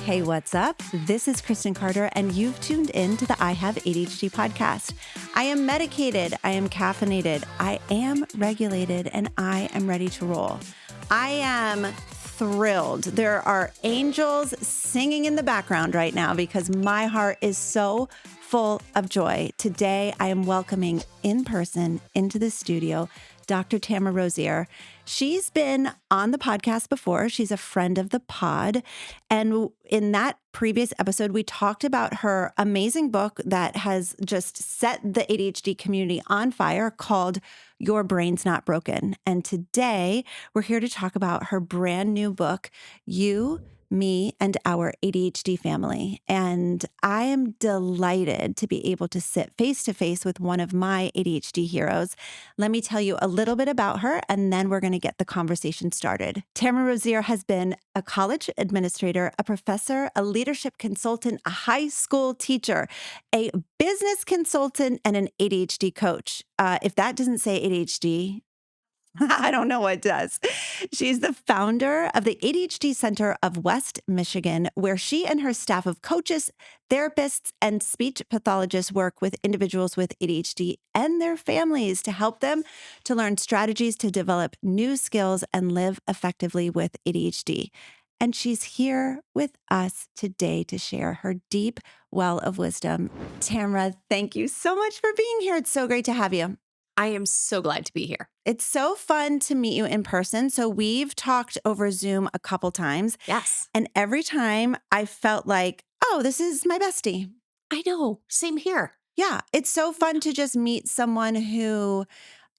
Hey, what's up? This is Kristen Carter, and you've tuned in to the I Have ADHD podcast. I am medicated, I am caffeinated, I am regulated, and I am ready to roll. I am thrilled. There are angels singing in the background right now because my heart is so full of joy. Today, I am welcoming in person into the studio Dr. Tamara Rosier. She's been on the podcast before. She's a friend of the pod. And in that previous episode, we talked about her amazing book that has just set the ADHD community on fire called Your Brain's Not Broken. And today we're here to talk about her brand new book, You, Me, and Our ADHD Family. And I am delighted to be able to sit face to face with one of my ADHD heroes. Let me tell you a little bit about her, and then we're going to get the conversation started. Tamara Rosier has been a college administrator, a professor, a leadership consultant, a high school teacher, a business consultant, and an ADHD coach. If that doesn't say ADHD, I don't know what does. She's the founder of the ADHD Center of West Michigan, where she and her staff of coaches, therapists, and speech pathologists work with individuals with ADHD and their families to help them to learn strategies to develop new skills and live effectively with ADHD. And she's here with us today to share her deep well of wisdom. Tamara, thank you so much for being here. It's so great to have you. I am so glad to be here. It's so fun to meet you in person. So we've talked over Zoom a couple times. Yes. And every time I felt like, oh, this is my bestie. I know. Same here. Yeah. It's so fun to just meet someone who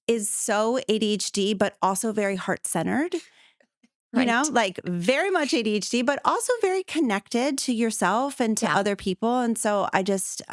is so ADHD, but also very heart-centered. You know, like very much ADHD, but also very connected to yourself and to other people. And so I just,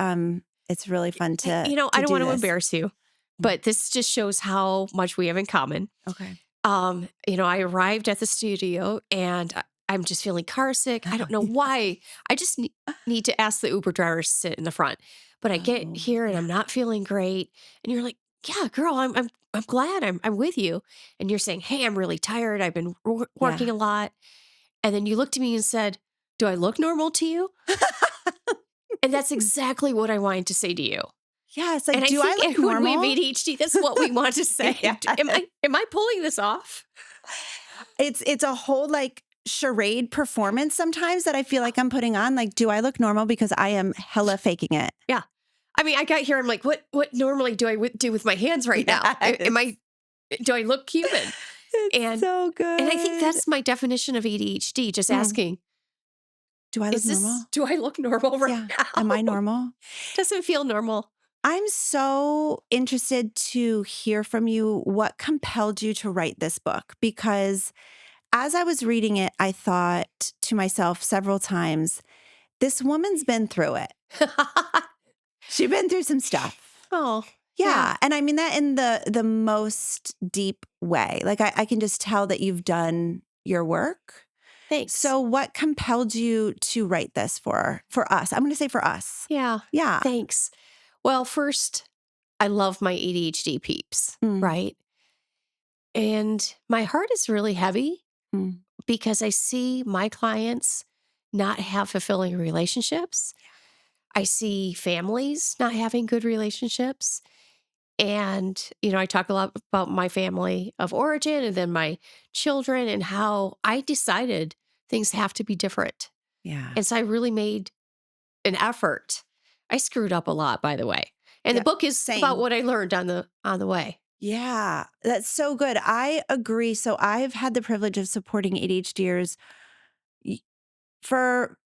it's really fun to I don't want to this. embarrass you, but this just shows how much we have in common. Okay. I arrived at the studio and I'm just feeling car sick. I don't know why. I just need to ask the Uber driver to sit in the front. But I get here and I'm not feeling great. And you're like, yeah, girl, I'm glad I'm with you. And you're saying, hey, I'm really tired. I've been working a lot. And then you looked at me and said, do I look normal to you? And that's exactly what I wanted to say to you. Yeah, it's like, and do I look when normal? we have ADHD, that's what we want to say. Yes. Am I pulling this off? It's a whole like charade performance sometimes that I feel like I'm putting on. Like, do I look normal? Because I am hella faking it. Yeah. I mean, I got here. I'm like, what normally do I do with my hands right now? Do I look human? It's so good. And I think that's my definition of ADHD. Just asking, do I look normal? Do I look normal right now? Am I normal? Doesn't feel normal. I'm so interested to hear from you what compelled you to write this book, because as I was reading it, I thought to myself several times, this woman's been through it. She's been through some stuff. Oh, yeah. And I mean that in the most deep way. Like I can just tell that you've done your work. Thanks. So what compelled you to write this for us? I'm going to say for us. Yeah. Yeah. Thanks. Well, first, I love my ADHD peeps, right? And my heart is really heavy because I see my clients not have fulfilling relationships. I see families not having good relationships. And, I talk a lot about my family of origin and then my children and how I decided things have to be different. Yeah. And so I really made an effort. I screwed up a lot, by the way. And the book is about what I learned on the way. Yeah, that's so good. I agree. So I've had the privilege of supporting ADHDers for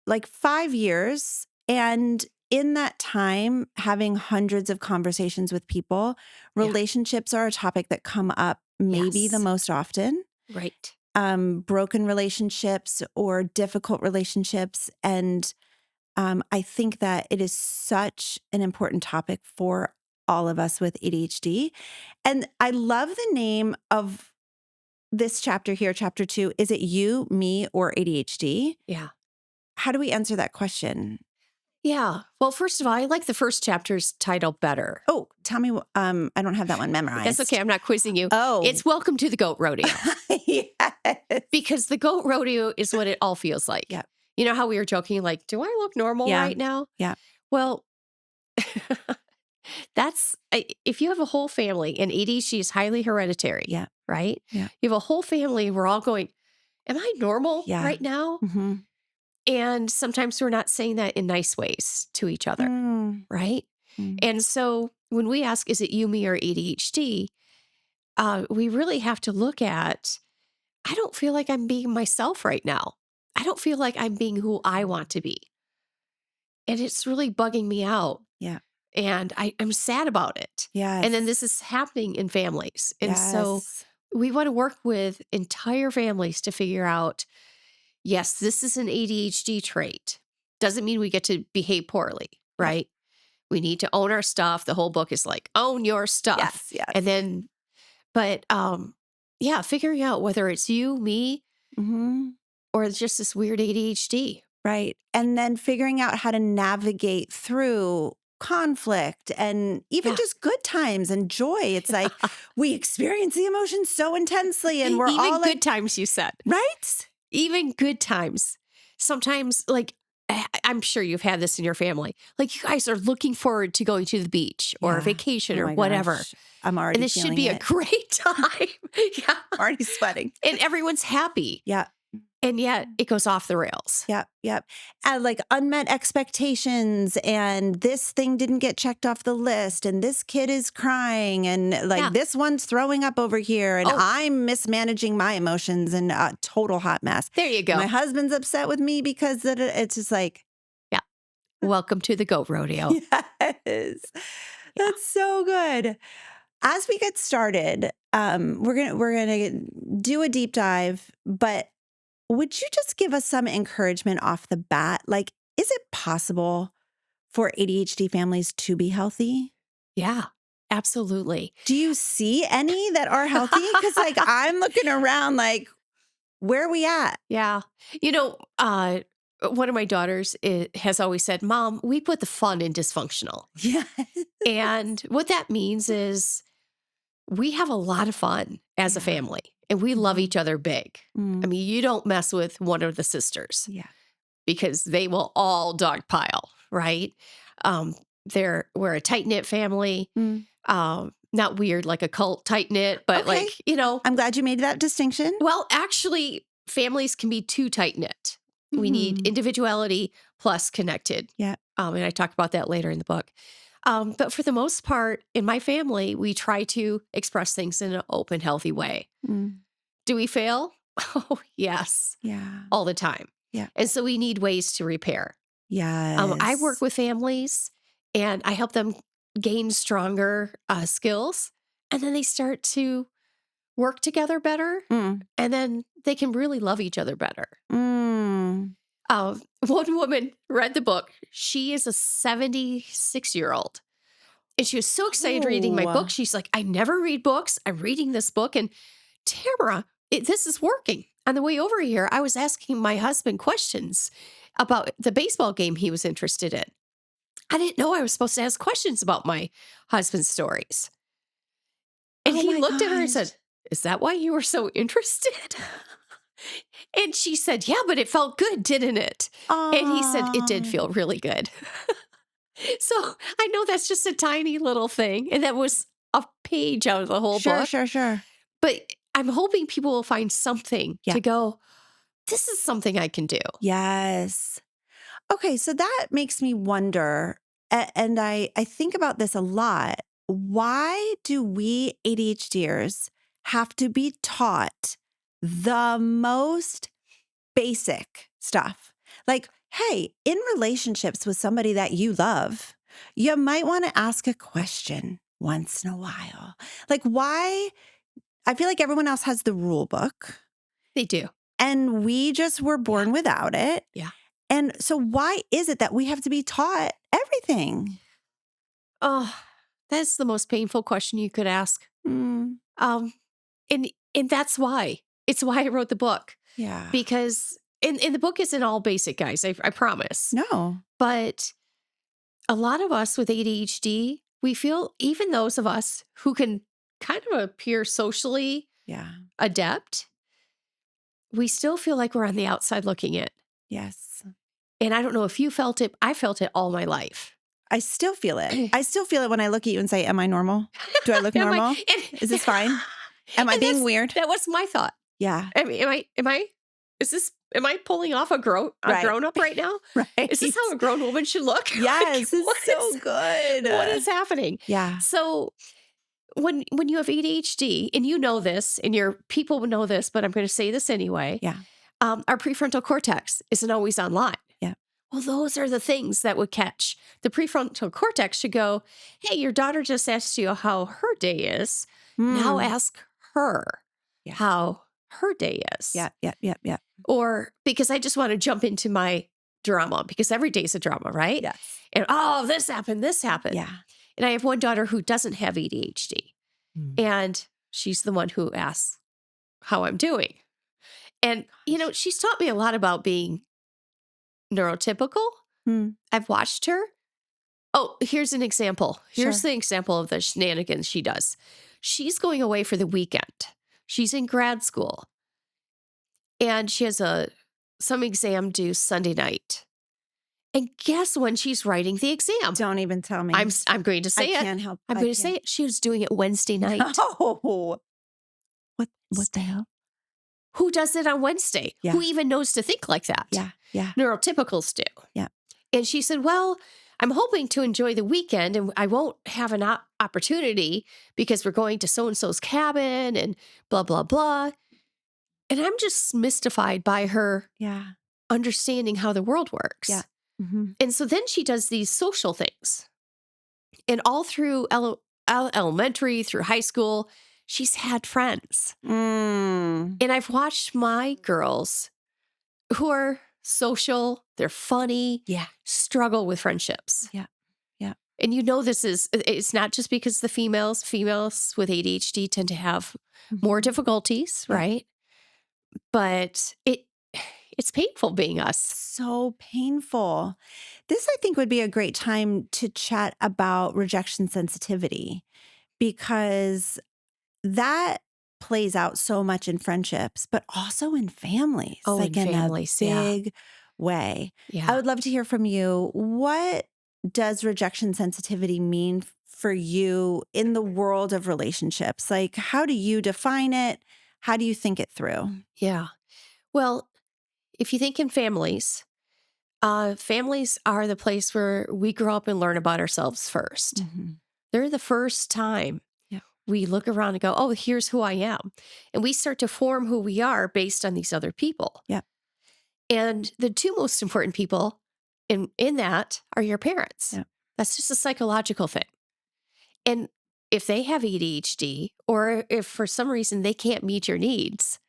like 5 years. And in that time, having hundreds of conversations with people, relationships are a topic that come up maybe the most often. Right. Broken relationships or difficult relationships. And I think that it is such an important topic for all of us with ADHD. And I love the name of this chapter here, chapter 2, is it you, me, or ADHD? Yeah. How do we answer that question? Yeah. Well, first of all, I like the first chapter's title better. Oh, tell me. I don't have that one memorized. That's okay. I'm not quizzing you. Oh. It's Welcome to the Goat Rodeo. Yes. Because the goat rodeo is what it all feels like. Yep. You know how we were joking, like, do I look normal right now? Yeah. Well, if you have a whole family, and ADHD is highly hereditary, Yeah. right? Yeah. You have a whole family, we're all going, am I normal Yeah. right now? Mm-hmm. And sometimes we're not saying that in nice ways to each other, right? And so when we ask, is it you, me, or ADHD? We really have to look at, I don't feel like I'm being myself right now. I don't feel like I'm being who I want to be. And it's really bugging me out. Yeah. And I'm sad about it. Yes. And then this is happening in families. And so Yes. we want to work with entire families to figure out, yes, this is an ADHD trait. Doesn't mean we get to behave poorly, right? We need to own our stuff. The whole book is like, own your stuff. Yes. Yes. And then, but yeah, figuring out whether it's you, me, or it's just this weird ADHD. Right. And then figuring out how to navigate through conflict and even just good times and joy. It's like we experience the emotions so intensely and we're even all good times, you said. Right? Even good times. Sometimes, like, I'm sure you've had this in your family. Like, you guys are looking forward to going to the beach or a vacation or whatever. Gosh. I'm already And this should be a great time. Yeah. I'm already sweating. And everyone's happy. Yeah. And yet it goes off the rails. Yep. Yep. And like unmet expectations and this thing didn't get checked off the list and this kid is crying and like this one's throwing up over here and I'm mismanaging my emotions and a total hot mess. There you go. My husband's upset with me because it's just like. Yeah. Welcome to the goat rodeo. Yes. That's so good. As we get started, we're gonna do a deep dive, but would you just give us some encouragement off the bat? Like, is it possible for ADHD families to be healthy? Yeah, absolutely. Do you see any that are healthy? Because like I'm looking around like, where are we at? Yeah. You know, one of my daughters has always said, Mom, we put the fun in dysfunctional. Yeah. And what that means is we have a lot of fun as a family and we love each other big. I mean, you don't mess with one of the sisters because they will all dogpile, right? We're a tight-knit family, not weird like a cult tight-knit, but like, you know. I'm glad you made that distinction. Well, actually, families can be too tight-knit. We need individuality plus connected. Yeah. And I talk about that later in the book. But for the most part, in my family, we try to express things in an open, healthy way. Do we fail? Oh, yes. Yeah. All the time. Yeah. And so we need ways to repair. Yes. I work with families and I help them gain stronger skills. And then they start to work together better. And then they can really love each other better. One woman read the book. She is a 76-year-old. And she was so excited reading my book. She's like, I never read books. I'm reading this book. And Tamara, this is working. On the way over here, I was asking my husband questions about the baseball game he was interested in. I didn't know I was supposed to ask questions about my husband's stories. And he looked at her and said, is that why you were so interested? And she said, yeah, but it felt good, didn't it? Aww. And he said, it did feel really good. So I know that's just a tiny little thing. And that was a page out of the whole book. Sure. But I'm hoping people will find something to go, this is something I can do. Yes. Okay, so that makes me wonder, and I think about this a lot. Why do we ADHDers have to be taught the most basic stuff? Like, hey, in relationships with somebody that you love, you might want to ask a question once in a while. Like, why? I feel like everyone else has the rule book. They do. And we just were born without it. Yeah. And so why is it that we have to be taught everything? Oh, that's the most painful question you could ask. And And that's why. It's why I wrote the book. Yeah. Because, and the book isn't all basic, guys, I promise. No. But a lot of us with ADHD, we feel, even those of us who can kind of appear socially adept, we still feel like we're on the outside looking in. Yes. And I don't know if you felt it. I felt it all my life. I still feel it. I still feel it when I look at you and say, am I normal? Do I look normal? Is this fine? Am I being weird? That was my thought. Yeah. I mean, am I pulling off a grown up right now? Right. Is this how a grown woman should look? Yes. It's so good. What is happening? Yeah. So when you have ADHD, and you know this, and your people will know this, but I'm going to say this anyway. Yeah. Our prefrontal cortex isn't always online. Yeah. Well, those are the things that would catch. The prefrontal cortex should go, hey, your daughter just asked you how her day is. Now ask her how her day is. Yeah. Or because I just want to jump into my drama, because every day's a drama, right? Yes. And this happened. Yeah. And I have one daughter who doesn't have ADHD. And she's the one who asks how I'm doing. And, she's taught me a lot about being neurotypical. I've watched her. Oh, here's an example. Here's the example of the shenanigans she does. She's going away for the weekend. She's in grad school. And she has some exam due Sunday night. And guess when she's writing the exam? Don't even tell me. I'm going to say it. I can't help. I'm going to say it. She was doing it Wednesday night. Oh, what the hell? Who does it on Wednesday? Yeah. Who even knows to think like that? Yeah. Neurotypicals do. Yeah. And she said, well, I'm hoping to enjoy the weekend, and I won't have an opportunity because we're going to so-and-so's cabin and blah, blah, blah. And I'm just mystified by her understanding how the world works. Yeah. And so then she does these social things. And all through elementary, through high school, she's had friends. And I've watched my girls who are social, they're funny, struggle with friendships. Yeah. And it's not just because the females with ADHD tend to have more difficulties, right? But it's painful being us. So painful. This, I think, would be a great time to chat about rejection sensitivity, because that plays out so much in friendships, but also in families. Oh, in families, in a big way. Yeah. I would love to hear from you. What does rejection sensitivity mean for you in the world of relationships? Like, how do you define it? How do you think it through? Yeah. Well, if you think in families, families are the place where we grow up and learn about ourselves first. They're the first time we look around and go, oh, here's who I am. And we start to form who we are based on these other people. Yeah. And the two most important people in that are your parents. Yeah. That's just a psychological thing. And if they have ADHD, or if for some reason they can't meet your needs,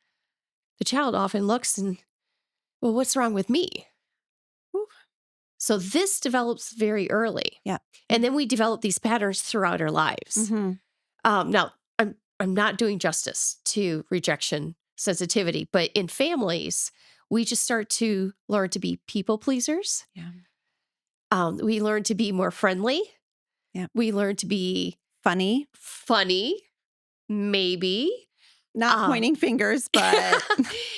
the child often looks and, well, what's wrong with me? Ooh. So this develops very early. Yeah. And then we develop these patterns throughout our lives. Now, I'm not doing justice to rejection sensitivity, but in families, we just start to learn to be people pleasers. Yeah. We learn to be more friendly. Yeah. We learn to be funny, maybe. Not pointing fingers, but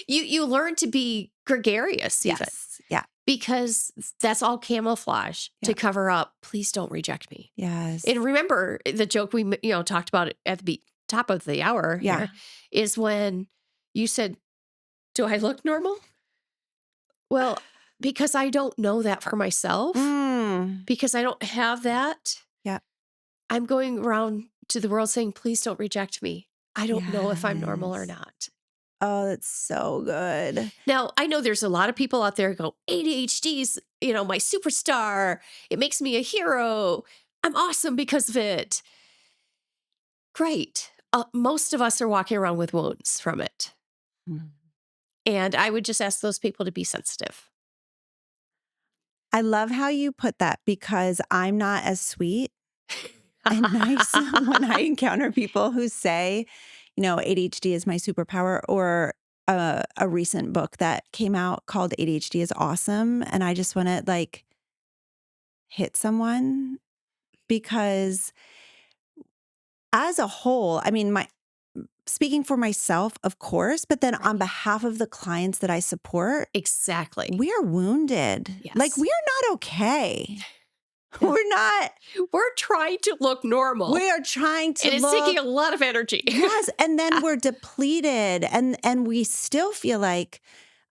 you learn to be gregarious even. Yes. Yeah. Because that's all camouflage to cover up, please don't reject me. Yes. And remember the joke we talked about at the top of the hour here is when you said, do I look normal? Well, because I don't know that for myself, because I don't have that. Yeah. I'm going around to the world saying, please don't reject me. I don't know if I'm normal or not. Oh, that's so good. Now, I know there's a lot of people out there who go, ADHD's, my superstar. It makes me a hero. I'm awesome because of it. Great. Most of us are walking around with wounds from it. And I would just ask those people to be sensitive. I love how you put that, because I'm not as sweet and nice when I encounter people who say, ADHD is my superpower, or a recent book that came out called ADHD is Awesome. And I just want to like hit someone because as a whole, I mean, speaking for myself, of course, but then on behalf of the clients that I support, exactly, we are wounded. Yes. Like we are not okay. We're not. We're trying to look normal. We are trying to and it's taking a lot of energy. Yes. And then we're depleted and we still feel like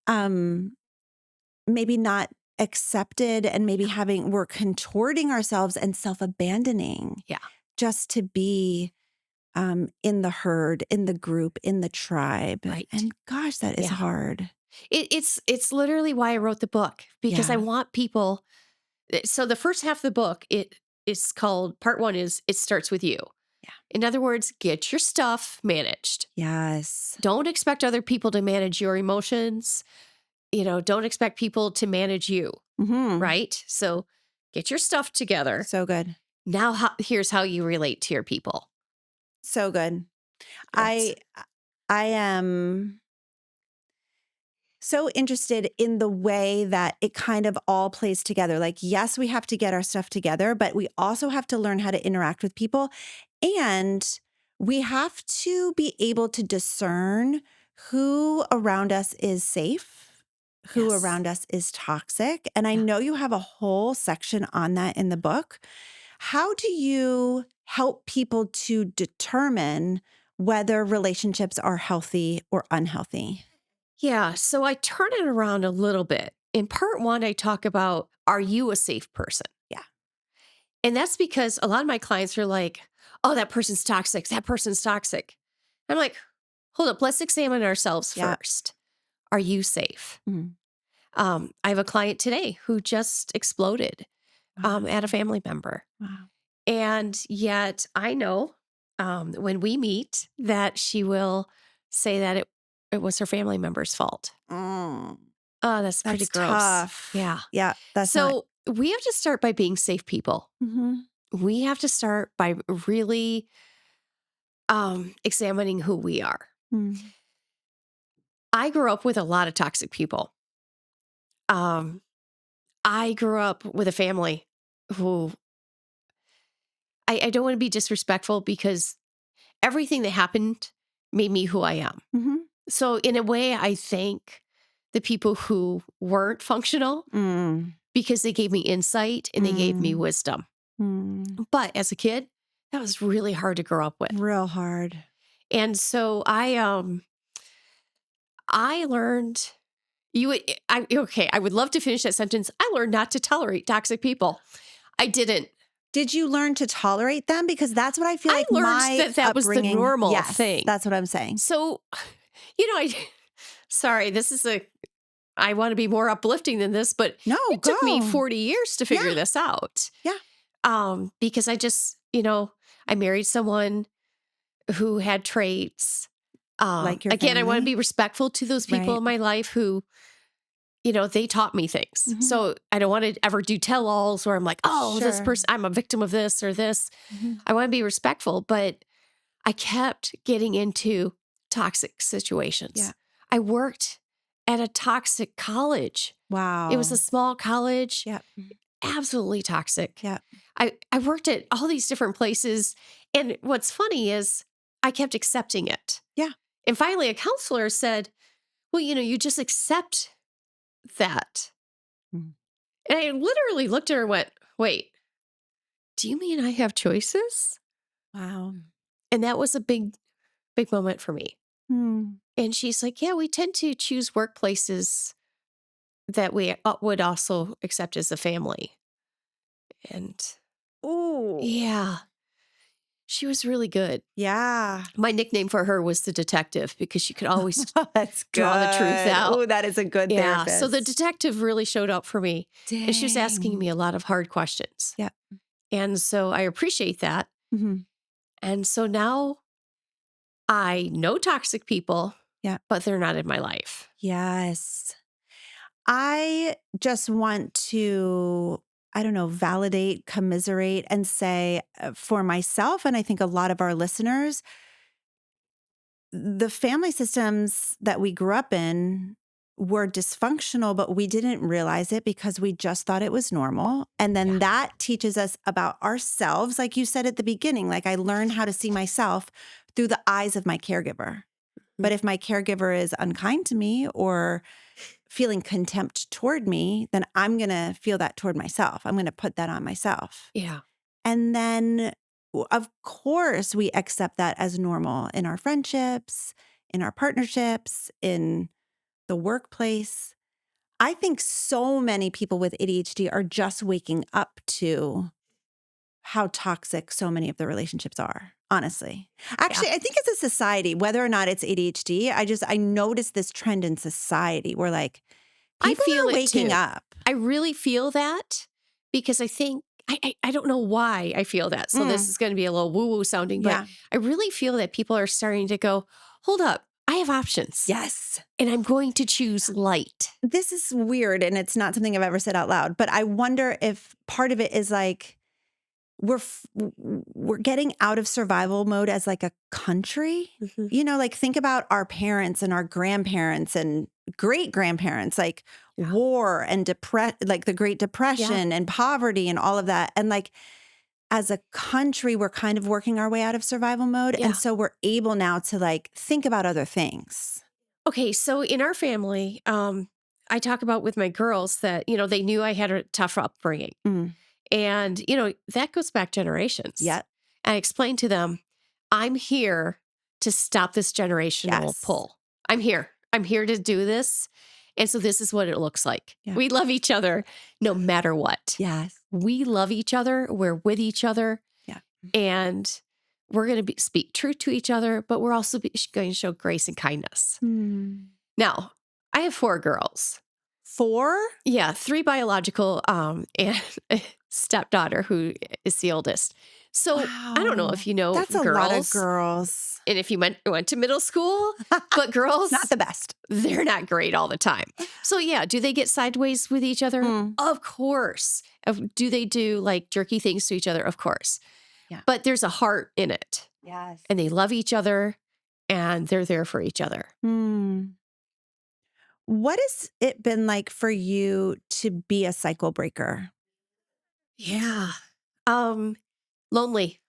maybe not accepted and maybe we're contorting ourselves and self-abandoning. Yeah. Just to be in the herd, in the group, in the tribe. Right. And gosh, that is hard. It's literally why I wrote the book, because I want people. So the first half of the book, it is called, part one is it starts with you. Yeah. In other words, get your stuff managed. Yes. Don't expect other people to manage your emotions. Don't expect people to manage you. Mm-hmm. Right? So get your stuff together. So good. Now, here's how you relate to your people. So good. Yes. I am so interested in the way that it kind of all plays together. Like, yes, we have to get our stuff together, but we also have to learn how to interact with people. And we have to be able to discern who around us is safe, who around us is toxic. And I know you have a whole section on that in the book. How do you help people to determine whether relationships are healthy or unhealthy? Yeah. So I turn it around a little bit. In part one, I talk about, are you a safe person? Yeah. And that's because a lot of my clients are like, oh, that person's toxic. That person's toxic. I'm like, hold up, let's examine ourselves first. Are you safe? Mm-hmm. I have a client today who just exploded at a family member. Wow. And yet I know when we meet that she will say that it was her family member's fault. Mm. Oh, that's pretty gross. Tough. Yeah. Yeah. So we have to start by being safe people. Mm-hmm. We have to start by really examining who we are. Mm. I grew up with a lot of toxic people. I grew up with a family who I don't want to be disrespectful, because everything that happened made me who I am. Mm-hmm. So in a way, I thank the people who weren't functional because they gave me insight and they gave me wisdom. But as a kid, that was really hard to grow up with. Real hard. And so I learned I would love to finish that sentence. I learned not to tolerate toxic people. I didn't. Did you learn to tolerate them? Because that's what I feel like I learned my that was the normal thing. That's what I'm saying. So, sorry, I want to be more uplifting than this, but it took me 40 years to figure this out. Yeah. Because I just, I married someone who had traits. Like your again, family? I want to be respectful to those people in my life who, they taught me things. Mm-hmm. So I don't want to ever do tell-alls where I'm like, oh, this person, I'm a victim of this or this. Mm-hmm. I want to be respectful, but I kept getting into toxic situations. Yeah. I worked at a toxic college. Wow. It was a small college. Yeah. Absolutely toxic. Yeah. I worked at all these different places. And what's funny is I kept accepting it. Yeah. And finally, a counselor said, well, you just accept that. And I literally looked at her and went, wait, do you mean I have choices? Wow. And that was a big, big moment for me. Mm. And she's like, yeah, we tend to choose workplaces that we would also accept as a family. And yeah, she was really good. Yeah. My nickname for her was the detective, because she could always That's draw the truth out. Oh, that is a good therapist. So the detective really showed up for me. Dang. And she was asking me a lot of hard questions. Yeah. And so I appreciate that. Mm-hmm. And so now I know toxic people, but they're not in my life. Yes. I just want to, validate, commiserate, and say for myself, and I think a lot of our listeners, the family systems that we grew up in were dysfunctional, but we didn't realize it because we just thought it was normal. And then that teaches us about ourselves. Like you said at the beginning, like I learned how to see myself through the eyes of my caregiver. But if my caregiver is unkind to me or feeling contempt toward me, then I'm going to feel that toward myself. I'm going to put that on myself. Yeah. And then, of course, we accept that as normal in our friendships, in our partnerships, in the workplace. I think so many people with ADHD are just waking up to how toxic so many of the relationships are, honestly. Actually, I think it's a society, whether or not it's ADHD. I noticed this trend in society where like people are waking up. I really feel that because I think, I don't know why I feel that. So this is going to be a little woo-woo sounding, but I really feel that people are starting to go, hold up, I have options. Yes. And I'm going to choose light. This is weird and it's not something I've ever said out loud, but I wonder if part of it is like we're getting out of survival mode as like a country. You know, like think about our parents and our grandparents and great grandparents, like war and like the Great Depression and poverty and all of that. And like as a country, we're kind of working our way out of survival mode. And so we're able now to like think about other things. Okay. So in our family, I talk about with my girls that, you know, they knew I had a tough upbringing. And, you know, that goes back generations. Yeah. I explained to them, I'm here to stop this generational pull. I'm here. I'm here to do this. And so this is what it looks like. Yeah. We love each other no matter what. Yes. We love each other. We're with each other. Yeah. And we're going to speak truth to each other, but we're also going to show grace and kindness. Now, I have 4 girls. 4? Yeah, 3 biological and a stepdaughter who is the oldest. So I don't know if you know that's girls. A lot of girls. And if you went to middle school, but girls, not the best. They're not great all the time. So yeah, do they get sideways with each other? Of course. Do they do like jerky things to each other? Of course. Yeah. But there's a heart in it. Yes. And they love each other and they're there for each other. What has it been like for you to be a cycle breaker? Yeah. Lonely.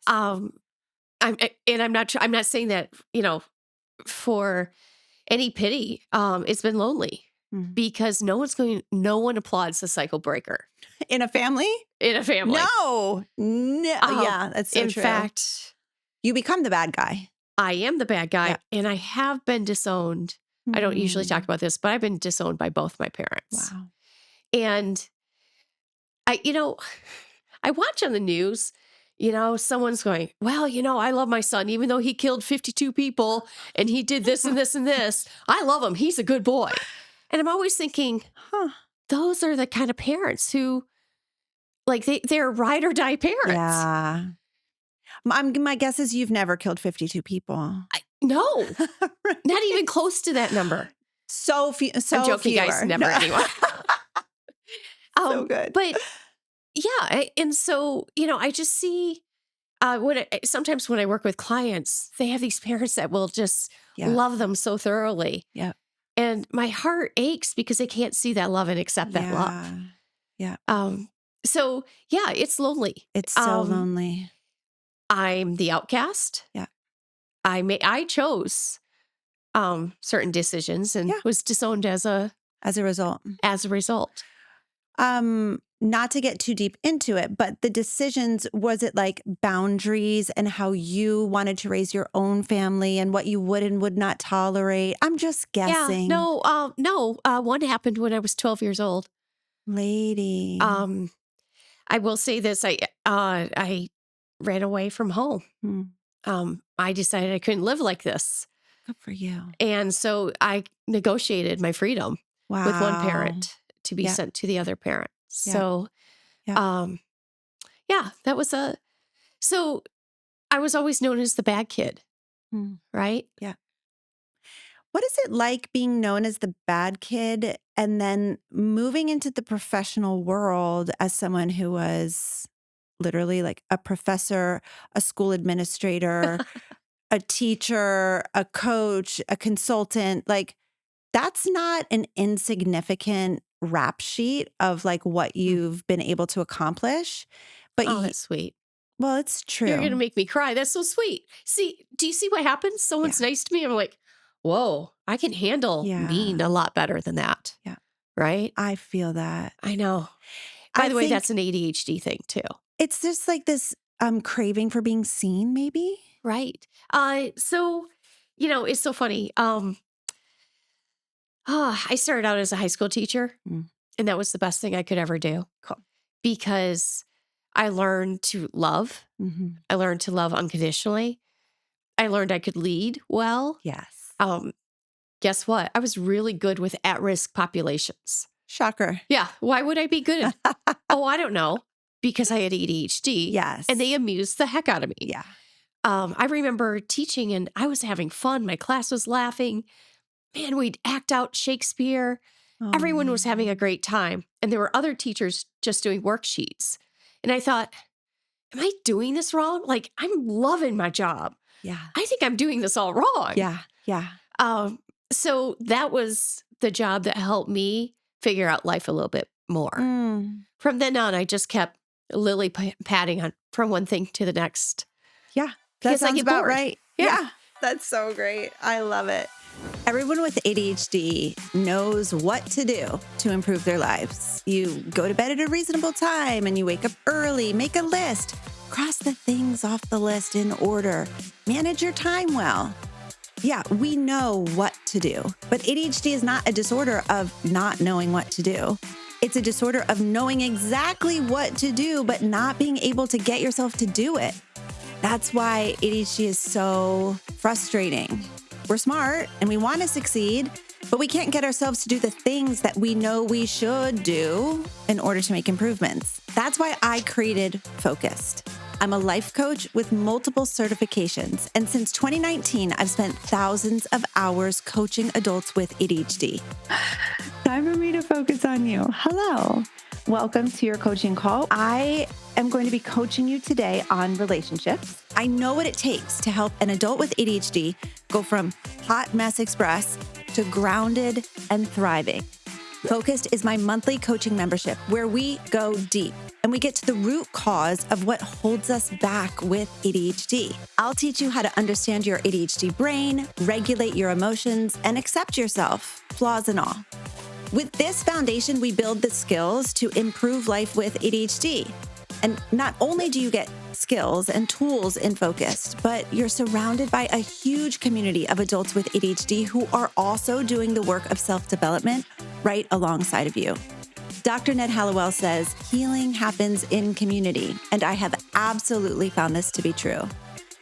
I'm not saying that, you know, for any pity. It's been lonely because no one applauds a cycle breaker. In a family? In a family. No. Yeah, that's so true. In fact, you become the bad guy. I am the bad guy and I have been disowned. I don't usually talk about this, but I've been disowned by both my parents. Wow. And I watch on the news, someone's going, well, I love my son, even though he killed 52 people and he did this and this and this. I love him. He's a good boy. And I'm always thinking, those are the kind of parents who, like, they're ride or die parents. Yeah. My guess is you've never killed 52 people. No, not even close to that number. So few. I'm joking, fewer. guys. Never anyone. So good. But yeah. And so, I just see sometimes when I work with clients, they have these parents that will just love them so thoroughly. Yeah. And my heart aches because they can't see that love and accept that love. Yeah. So yeah, it's lonely. It's so lonely. I'm the outcast. Yeah. I chose certain decisions and was disowned as a result. Not to get too deep into it, but the decisions, was it like boundaries and how you wanted to raise your own family and what you would and would not tolerate? I'm just guessing. Yeah, no. One happened when I was 12 years old. Lady. I will say this. I ran away from home. I decided I couldn't live like this. Good for you. And so I negotiated my freedom with one parent to be sent to the other parent. So, that was so I was always known as the bad kid, right? Yeah. What is it like being known as the bad kid and then moving into the professional world as someone who was literally like a professor, a school administrator, a teacher, a coach, a consultant, like that's not an insignificant rap sheet of like what you've been able to accomplish. But Oh, that's sweet. well, it's You're going to true. make me cry. That's so sweet. See, do you see what happens? Someone's Yeah. nice to me. I'm like, whoa, I can handle mean a lot better than that. Yeah. Right? I feel that. I know. By the way, that's an ADHD thing too. It's just like this craving for being seen, maybe? Right. So, it's so funny. I started out as a high school teacher, and that was the best thing I could ever do. Cool. Because I learned to love. I learned to love unconditionally. I learned I could lead well. Yes. Guess what? I was really good with at-risk populations. Shocker. Yeah. Why would I be good? Oh, I don't know. Because I had ADHD. Yes. And they amused the heck out of me. Yeah. I remember teaching and I was having fun. My class was laughing. Man, we'd act out Shakespeare. Everyone was having a great time. And there were other teachers just doing worksheets. And I thought, am I doing this wrong? Like, I'm loving my job. Yeah. I think I'm doing this all wrong. Yeah. Yeah. So that was the job that helped me figure out life a little bit more. From then on, I just kept lily padding on from one thing to the next. Yeah. That sounds about right. Yeah. That's so great. I love it. Everyone with ADHD knows what to do to improve their lives. You go to bed at a reasonable time and you wake up early, make a list, cross the things off the list in order, manage your time well. Yeah, we know what to do, but ADHD is not a disorder of not knowing what to do. It's a disorder of knowing exactly what to do, but not being able to get yourself to do it. That's why ADHD is so frustrating. We're smart and we want to succeed, but we can't get ourselves to do the things that we know we should do in order to make improvements. That's why I created Focused. I'm a life coach with multiple certifications, and since 2019, I've spent thousands of hours coaching adults with ADHD. Time for me to focus on you. Hello. Welcome to your coaching call. I am going to be coaching you today on relationships. I know what it takes to help an adult with ADHD go from hot mess express to grounded and thriving. Focused is my monthly coaching membership where we go deep and we get to the root cause of what holds us back with ADHD. I'll teach you how to understand your ADHD brain, regulate your emotions, and accept yourself, flaws and all. With this foundation, we build the skills to improve life with ADHD. And not only do you get skills and tools in Focused, but you're surrounded by a huge community of adults with ADHD who are also doing the work of self-development right alongside of you. Dr. Ned Hallowell says healing happens in community, and I have absolutely found this to be true.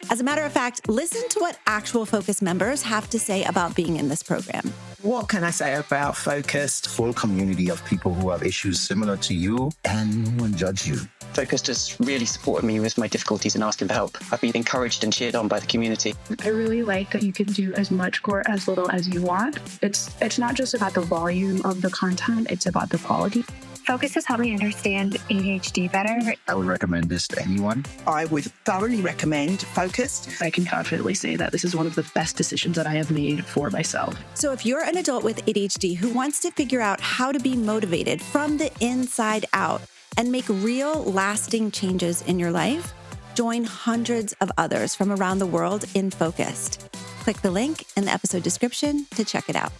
As a matter of fact, listen to what actual Focus members have to say about being in this program. What can I say about Focused? Full community of people who have issues similar to you, and no one judge you. Focused has really supported me with my difficulties in asking for help. I've been encouraged and cheered on by the community. I really like that you can do as much or as little as you want. It's not just about the volume of the content, it's about the quality. Focus has helped me understand ADHD better. I would recommend this to anyone. I would thoroughly recommend Focused. I can confidently say that this is one of the best decisions that I have made for myself. So if you're an adult with ADHD who wants to figure out how to be motivated from the inside out and make real lasting changes in your life, join hundreds of others from around the world in Focused. Click the link in the episode description to check it out.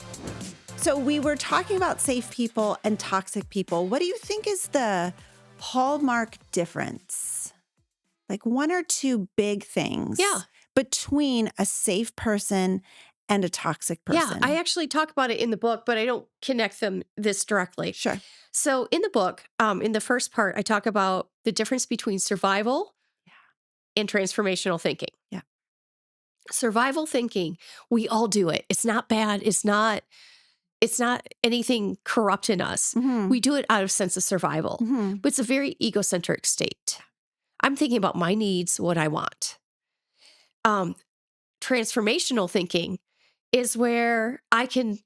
So we were talking about safe people and toxic people. What do you think is the hallmark difference? Like one or two big things between a safe person and a toxic person. Yeah, I actually talk about it in the book, but I don't connect them this directly. Sure. So in the book, in the first part, I talk about the difference between survival and transformational thinking. Yeah. Survival thinking, we all do it. It's not bad. It's not anything corrupt in us. Mm-hmm. We do it out of sense of survival, but it's a very egocentric state. I'm thinking about my needs, what I want. Transformational thinking is where I'm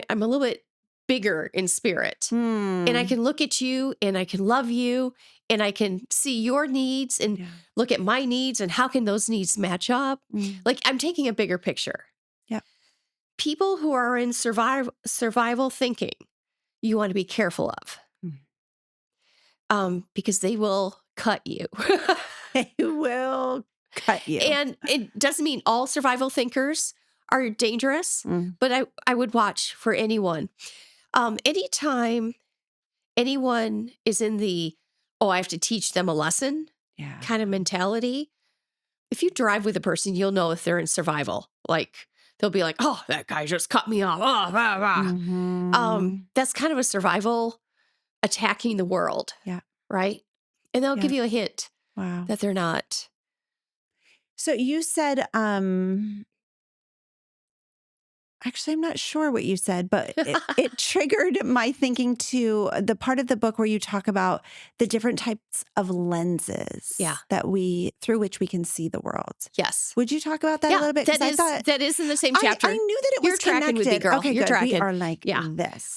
a little bit bigger in spirit. And I can look at you and I can love you and I can see your needs and look at my needs and how can those needs match up? Like I'm taking a bigger picture. Yeah. People who are in survival thinking, you want to be careful of. Because they will cut you. They will cut you. And it doesn't mean all survival thinkers are dangerous, but I would watch for anyone. Anytime anyone is in the, I have to teach them a lesson kind of mentality, if you drive with a person, you'll know if they're in survival. Like they'll be like, oh, that guy just cut me off. Oh, blah, blah. That's kind of a survival attacking the world. Yeah. Right? And they'll give you a hint that they're not. So you said, actually, I'm not sure what you said, but it triggered my thinking to the part of the book where you talk about the different types of lenses through which we can see the world. Yes. Would you talk about that a little bit? That is in the same chapter. I knew that it was You're tracking with me, girl. Okay, You're good. tracking. We are like this.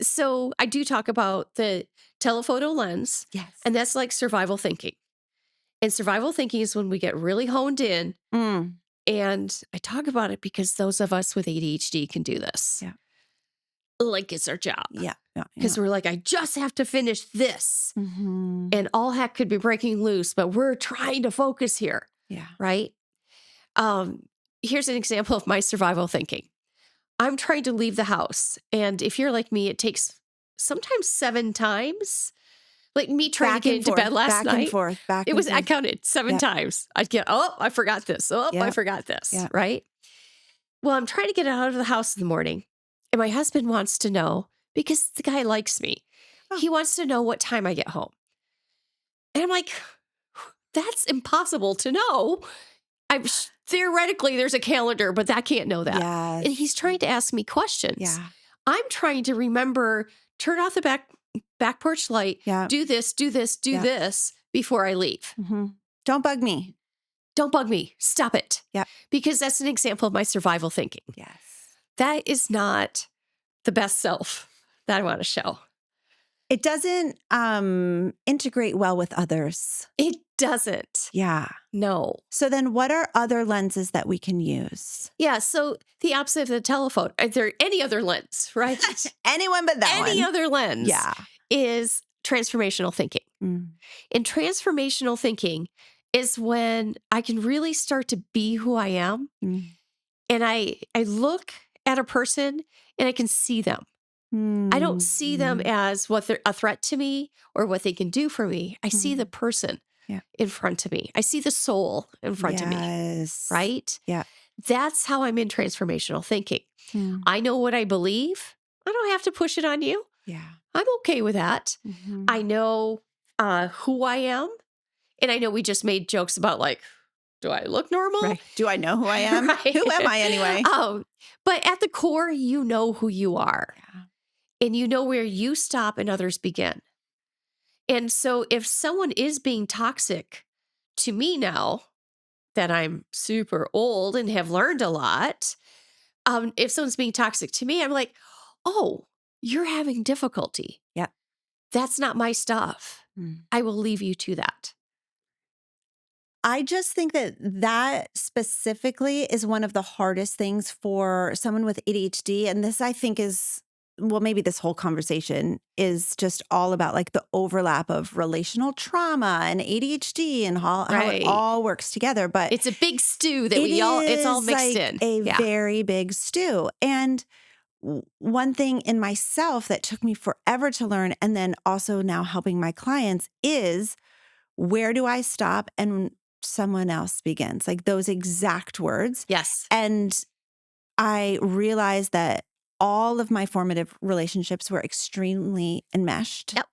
So I do talk about the telephoto lens. Yes. And that's like survival thinking. And survival thinking is when we get really honed in. And I talk about it because those of us with ADHD can do this. Yeah. Like it's our job. Yeah. Because we're like, I just have to finish this. And all heck could be breaking loose, but we're trying to focus here. Yeah. Right? Here's an example of my survival thinking. I'm trying to leave the house. And if you're like me, it takes sometimes 7 times. Like me trying to get into bed last night. Back and forth. I counted 7 times. I'd get, I forgot this. I forgot this. Right? Well, I'm trying to get out of the house in the morning. And my husband wants to know, because the guy likes me, he wants to know what time I get home. And I'm like, that's impossible to know. Theoretically, there's a calendar, but that can't know that. Yes. And he's trying to ask me questions. Yeah. I'm trying to remember, turn off the back porch light, do this before I leave. Don't bug me. Don't bug me. Stop it. Yeah. Because that's an example of my survival thinking. Yes. That is not the best self that I want to show. It doesn't integrate well with others. It doesn't. Yeah. No. So then what are other lenses that we can use? Yeah. So the opposite of the telephone, there any other lens, right? Anyone but that Any one. other lens is transformational thinking. And transformational thinking is when I can really start to be who I am. And I look at a person and I can see them. I don't see them as what they're a threat to me or what they can do for me. I see the person in front of me. I see the soul in front of me. Right? Yeah. That's how I'm in transformational thinking. I know what I believe. I don't have to push it on you. Yeah. I'm okay with that. I know who I am. And I know we just made jokes about like, do I look normal? Right. Do I know who I am? Who am I anyway? But at the core, you know who you are. Yeah. And you know where you stop and others begin. And so if someone is being toxic to me now that I'm super old and have learned a lot, if someone's being toxic to me, I'm like, oh, you're having difficulty. Yeah. That's not my stuff. I will leave you to that. I just think that specifically is one of the hardest things for someone with ADHD. And this, I think, is, well, maybe this whole conversation is just all about like the overlap of relational trauma and ADHD and how it all works together. But it's a big stew that it's all mixed like in. A very big stew. And one thing in myself that took me forever to learn, and then also now helping my clients, is where do I stop and someone else begins? Like those exact words. Yes. And I realized that all of my formative relationships were extremely enmeshed. Yep.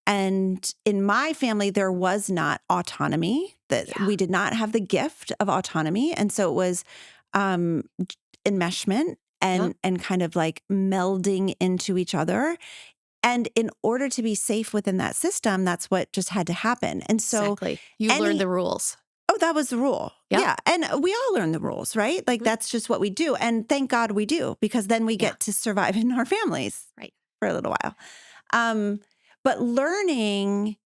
And in my family, there was not autonomy, that we did not have the gift of autonomy. And so it was enmeshment and kind of like melding into each other. And in order to be safe within that system, that's what just had to happen. And so exactly. You learned the rules. Oh, that was the rule. Yep. Yeah. And we all learn the rules, right? Like that's just what we do. And thank God we do, because then we get to survive in our families. Right. for a little while. But learning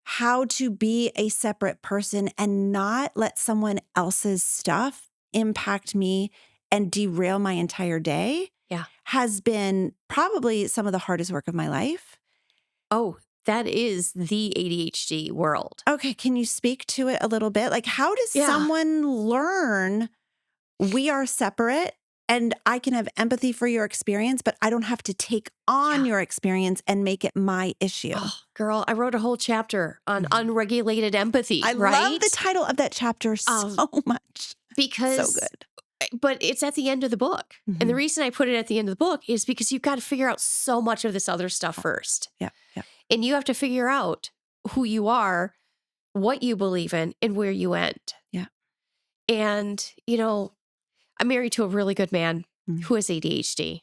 how to be a separate person and not let someone else's stuff impact me and derail my entire day has been probably some of the hardest work of my life. Oh, that is the ADHD world. Okay. Can you speak to it a little bit? Like, how does someone learn we are separate and I can have empathy for your experience, but I don't have to take on your experience and make it my issue? Oh, girl, I wrote a whole chapter on unregulated empathy. I right? love the title of that chapter so much. Because so good. But it's at the end of the book. And the reason I put it at the end of the book is because you've got to figure out so much of this other stuff first. Yeah. Yeah. And you have to figure out who you are, what you believe in, and where you end. Yeah. And, you know, I'm married to a really good man who has ADHD.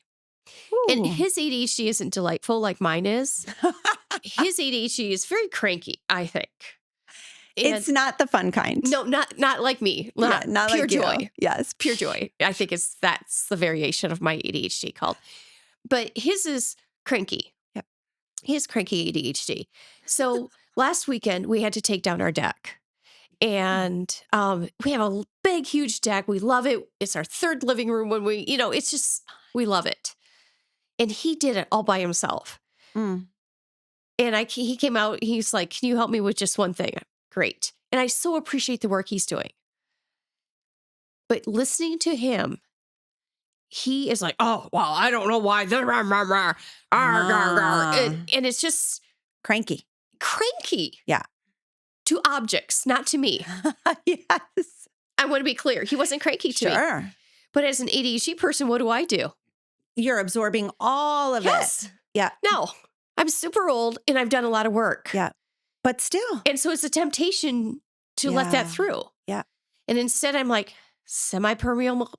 Ooh. And his ADHD isn't delightful like mine is. His ADHD is very cranky, I think. And it's not the fun kind. no, not like me. Not pure like joy. you. Yes. Pure joy. I think that's the variation of my ADHD called. But his is cranky. Yep. He has cranky ADHD. So last weekend we had to take down our deck. And we have a big, huge deck. We love it. It's our third living room when it's just, we love it. And he did it all by himself. Mm. And he came out, he's like, can you help me with just one thing? Great. And I so appreciate the work he's doing. But listening to him, he is like, oh, well, I don't know why. And it's just Cranky. Yeah. To objects, not to me. Yes. I want to be clear. He wasn't cranky to me. Sure. But as an ADHD person, what do? You're absorbing all of it. Yeah. No, I'm super old and I've done a lot of work. Yeah. But still. And so it's a temptation to let that through. Yeah. And instead I'm like, semi-permeable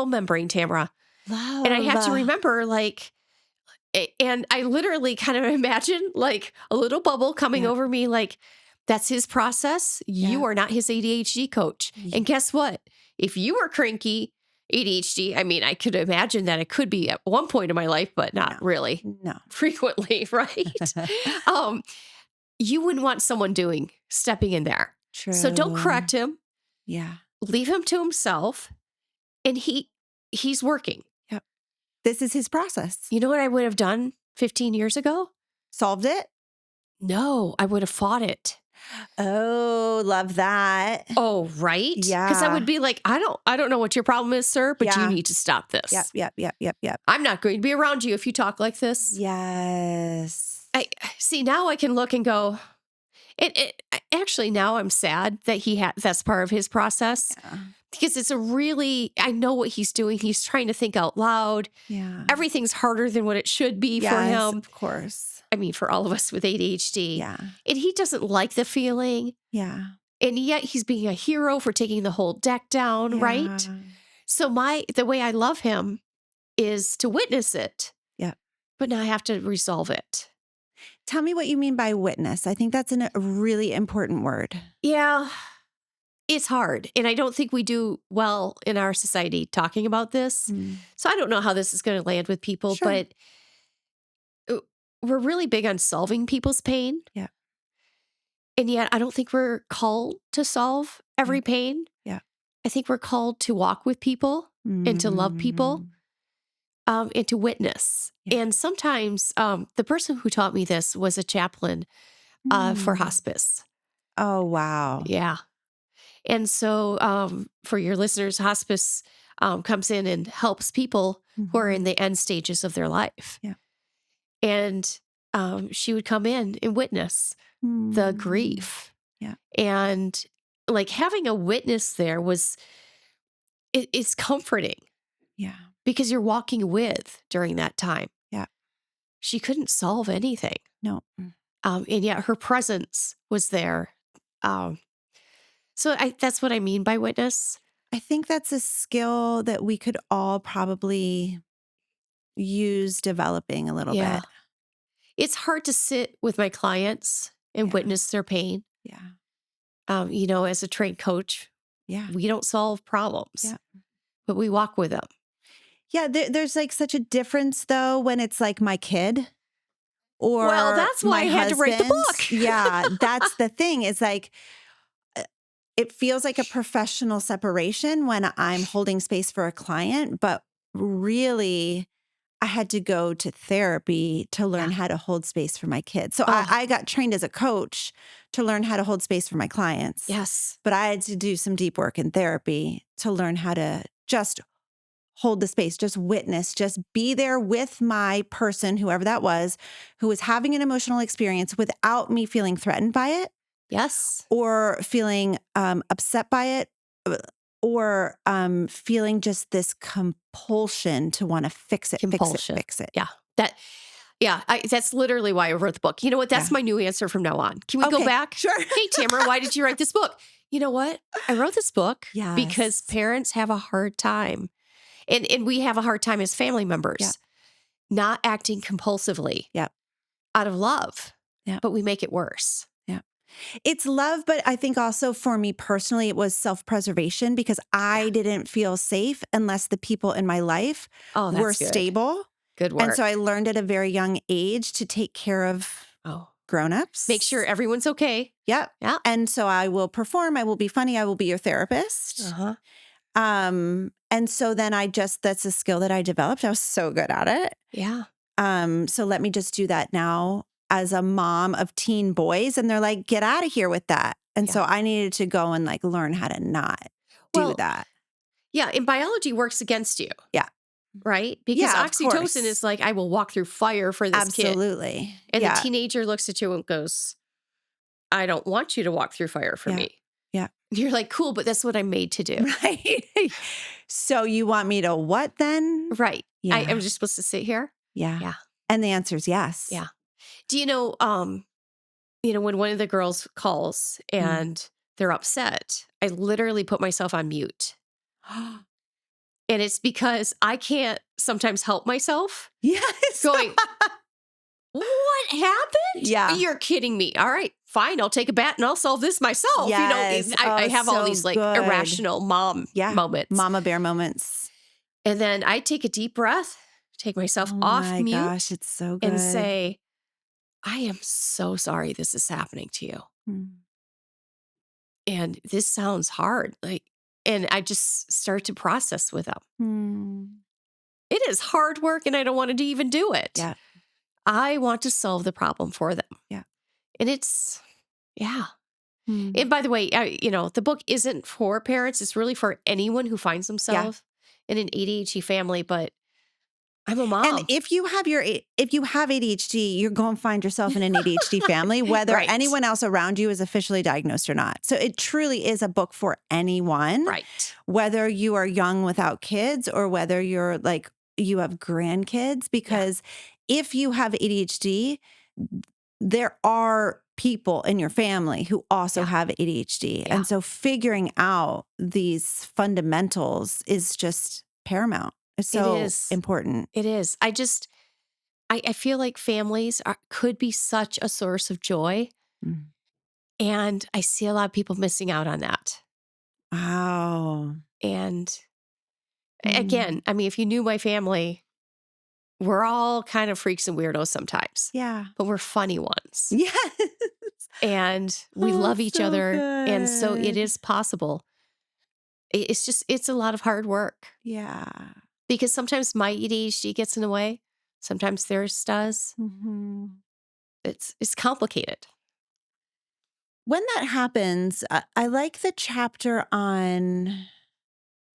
membrane, Tamara. Love. And I have to remember, like, and I literally kind of imagine like a little bubble coming over me, like, that's his process. You are not his ADHD coach. Yeah. And guess what? If you were cranky ADHD, I mean, I could imagine that it could be at one point in my life, but not really. No. Frequently, right? You wouldn't want someone stepping in there. True. So don't correct him. Yeah. Leave him to himself. And he's working. Yep. This is his process. You know what I would have done 15 years ago? Solved it? No, I would have fought it. Oh, love that. Oh, right? Yeah. Because I would be like, I don't know what your problem is, sir, but you need to stop this. Yep. I'm not going to be around you if you talk like this. Yes. I see, now I can look and go, actually now I'm sad that that's part of his process. Yeah. Because I know what he's doing. He's trying to think out loud. Yeah. Everything's harder than what it should be for him. Of course. I mean, for all of us with ADHD. Yeah. And he doesn't like the feeling. Yeah. And yet he's being a hero for taking the whole deck down, right? So the way I love him is to witness it. Yeah. But now I have to resolve it. Tell me what you mean by witness. I think that's a really important word. Yeah. It's hard. And I don't think we do well in our society talking about this. So I don't know how this is going to land with people, but we're really big on solving people's pain. Yeah. And yet I don't think we're called to solve every pain. Yeah. I think we're called to walk with people and to love people and to witness. Yeah. And sometimes the person who taught me this was a chaplain for hospice. Oh, wow. Yeah. And so for your listeners, hospice comes in and helps people who are in the end stages of their life. Yeah. And she would come in and witness the grief. Yeah. And like having a witness there it's comforting. Yeah. Because you're walking with during that time. Yeah. She couldn't solve anything. No. And yet her presence was there. So that's what I mean by witness. I think that's a skill that we could all probably use developing a little bit. It's hard to sit with my clients and witness their pain. Yeah. As a trained coach, we don't solve problems, but we walk with them. Yeah, there's like such a difference though when it's like my kid or Well, that's why my I had to write the husband. book. Yeah, that's the thing is like, it feels like a professional separation when I'm holding space for a client, but really I had to go to therapy to learn how to hold space for my kids. So I got trained as a coach to learn how to hold space for my clients. Yes. But I had to do some deep work in therapy to learn how to just hold the space, just witness, just be there with my person, whoever that was, who was having an emotional experience without me feeling threatened by it. Yes. Or feeling upset by it, or feeling just this compulsion to want to fix it, fix it. Yeah. That's literally why I wrote the book. You know what? That's my new answer from now on. Can we go back? Sure. Hey, Tamara, why did you write this book? You know what? I wrote this book because parents have a hard time. And we have a hard time as family members not acting compulsively out of love. But we make it worse. It's love, but I think also for me personally, it was self-preservation because I didn't feel safe unless the people in my life were stable. Good work. And so I learned at a very young age to take care of grown-ups. Make sure everyone's okay. Yep. Yeah. And so I will perform, I will be funny, I will be your therapist. And so then that's a skill that I developed. I was so good at it. Yeah. So let me just do that now as a mom of teen boys. And they're like, get out of here with that. And so I needed to go and like learn how to not do that. Yeah. And biology works against you. Yeah. Right? Because oxytocin is like, I will walk through fire for this kid. Absolutely. And the teenager looks at you and goes, I don't want you to walk through fire for me. Yeah. You're like, cool, but that's what I'm made to do. Right. So you want me to what then? Right. Yeah. I'm just supposed to sit here? Yeah. Yeah. And the answer is yes. Yeah. Do you know, when one of the girls calls and they're upset, I literally put myself on mute. And it's because I can't sometimes help myself. Yes. Going, what happened? Yeah. You're kidding me. All right, fine. I'll take a bat and I'll solve this myself. Yes. I have all these like irrational mom moments. Mama bear moments. And then I take a deep breath, take myself off mute. Oh my gosh, it's so good. And say, I am so sorry this is happening to you. And this sounds hard. And I just start to process with them. It is hard work and I don't want to even do it. Yeah. I want to solve the problem for them. Yeah. And it's, And by the way, the book isn't for parents. It's really for anyone who finds themselves in an ADHD family, but I'm a mom. And if you have ADHD, you're going to find yourself in an ADHD family, whether anyone else around you is officially diagnosed or not. So it truly is a book for anyone, right? Whether you are young without kids or whether you're like, you have grandkids, because if you have ADHD, there are people in your family who also have ADHD. And so figuring out these fundamentals is just paramount. It's so important. It is. I feel like families could be such a source of joy. And I see a lot of people missing out on that. Wow. And again, I mean, if you knew my family, we're all kind of freaks and weirdos sometimes. Yeah. But we're funny ones. Yes. And we love each other. Good. And so it is possible. It's a lot of hard work. Yeah. Because sometimes my ADHD gets in the way. Sometimes theirs does. It's complicated. When that happens, I like the chapter on,